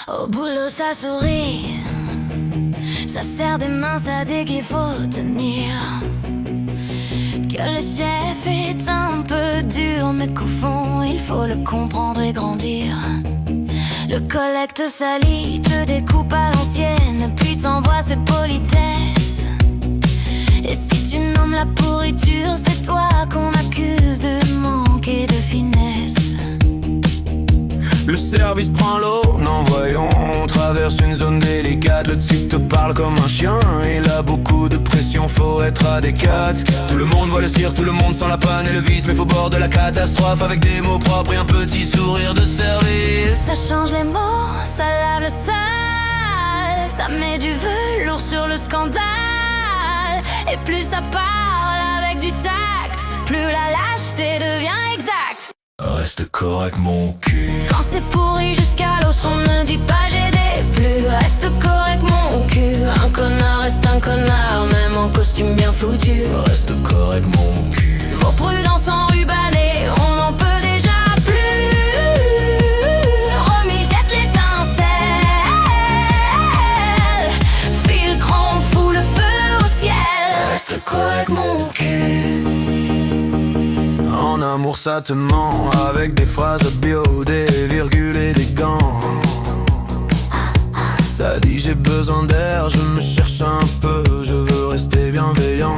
Au boulot ça sourit, ça serre des mains, ça dit qu'il faut tenir, que le chef est un peu dur, mais qu'au fond il faut le comprendre et grandir. Le collecte sali te découpe à l'ancienne, puis t'envoie ses politesses. Et si tu nommes la pourriture, c'est toi qu'on accuse de manquer de finesse. Le service prend l'eau, non voyons, on traverse une zone délicate. Le type te parle comme un chien, il a beaucoup de pression, faut être adéquat. Tout le monde voit le cirque, tout le monde sent la panne et le vice, mais faut bord de la catastrophe avec des mots propres et un petit sourire de service. Ça change les mots, ça lave le sale, ça met du velours sur le scandale. Et plus ça parle avec du tact, plus la lâcheté devient exacte. Reste correct mon cul. Quand c'est pourri jusqu'à l'os, on ne dit pas j'ai des plus. Reste correct mon cul. Un connard reste un connard, même en costume bien foutu. Reste correct mon cul. Vos prudences enrubannées, on n'en peut déjà plus. Romy jette l'étincelle, file cran, fout le feu au ciel. Reste correct mon cul. En amour ça te ment, avec des phrases bio, des virgules et des gants. Ça dit j'ai besoin d'air, je me cherche un peu, je veux rester bienveillant.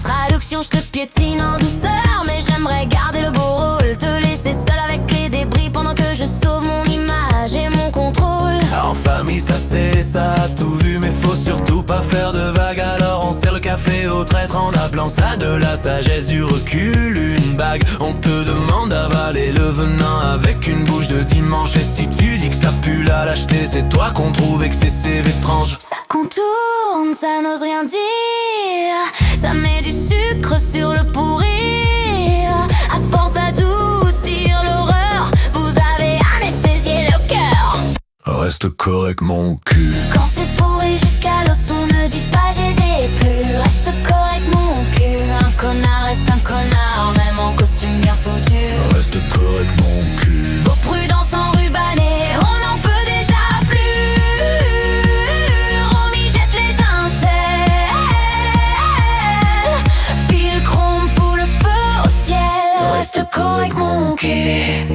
Traduction, je te piétine en douceur, mais j'aimerais garder le beau rôle, te laisser seul avec les débris pendant que je sauve mon image et mon contrôle. En famille ça c'est, ça a tout vu, mais faut surtout pas faire de vagues. Alors on sert le café au traître en appelant ça de la sagesse, du recul, une bague. On te demande d'avaler le venin avec une bouche de dimanche. Et si tu dis que ça pue la lâcheté, c'est toi qu'on trouve excessif, étrange. Ça contourne, ça n'ose rien dire, ça met du sucre sur le pourrir. À force d'adoucir l'horreur, vous avez anesthésié le cœur. Reste correct mon cul. Quand c'est pourri jusqu'à l'os, on ne dit pas j'ai des plus. Reste correct mon cul. Un connard reste un connard, même en costume bien foutu. Reste correct mon cul. Vos prudences enrubannées, on n'en peut déjà plus. Romy jette l'étincelle, file chrome, fout le feu au ciel. Reste correct mon cul.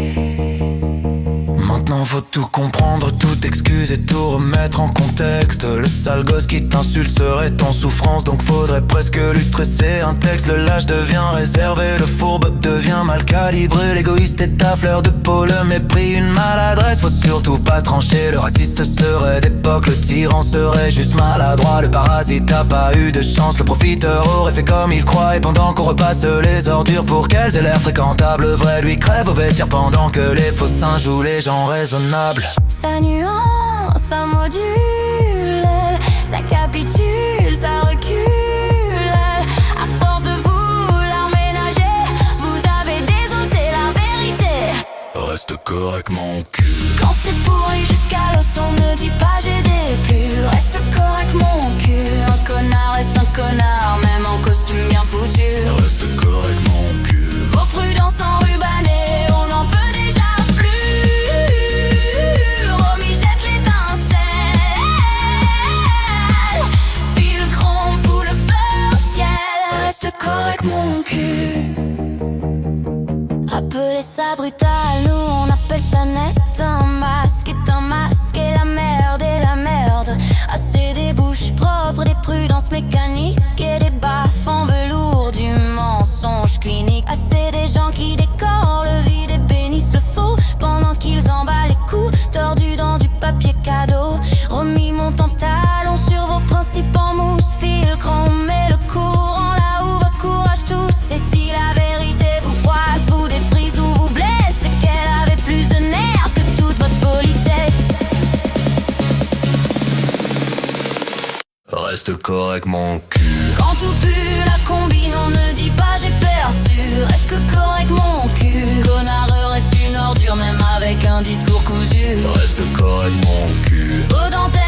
Maintenant faut tout comprendre, tout excuser, tout remettre en contexte. Le sale gosse qui t'insulte serait en souffrance, donc faudrait presque lui tresser un texte. Le lâche devient réservé, le fourbe devient mal calibré. L'égoïste est ta fleur de peau, le mépris une maladresse. Faut surtout pas trancher, le raciste serait d'époque, le tyran serait juste maladroit. Le parasite a pas eu de chance, le profiteur aurait fait comme il croit. Et pendant qu'on repasse les ordures pour qu'elles aient l'air fréquentables, le vrai lui crève au vestiaire pendant que les faux singes jouent les gens raisonnables. Ça nuance, ça module, ça capitule, ça recule. À force de vouloir ménager, vous avez désossé la vérité. Reste correct mon cul. Quand c'est pourri jusqu'à l'os, on ne dit pas j'ai des plus. Reste correct mon cul. Un connard reste un connard, même en costume bien foutu. Reste correct mon cul. Vos prudences enrubannées, on n'en peut déjà plus. Romy jette l'étincelle, file chrome, fout le feu au ciel. Reste correct mon cul. Appelez ça brutal, nous on appelle ça net. Un masque est un masque et la merde est la merde. Assez des bouches propres, des prudences mécaniques et des baffes en velours, du mensonge clinique. Assez des gens qui décorent le vide et bénissent le faux pendant qu'ils emballent les coups tordus dans du papier cadeau. Remis mon talon sur vos principes en mousse, fil chrome et le courant là où votre courage tousse. Et si la vérité vous froisse, vous déprise ou vous blesse, c'est qu'elle avait plus de nerfs que toute votre politesse. Reste correct mon cul. Quand tout pue la combine, on ne dit pas j'ai perçu. Reste correct mon cul. Connard reste une ordure, même avec un discours cousu. Reste correct mon cul. Aux dentelles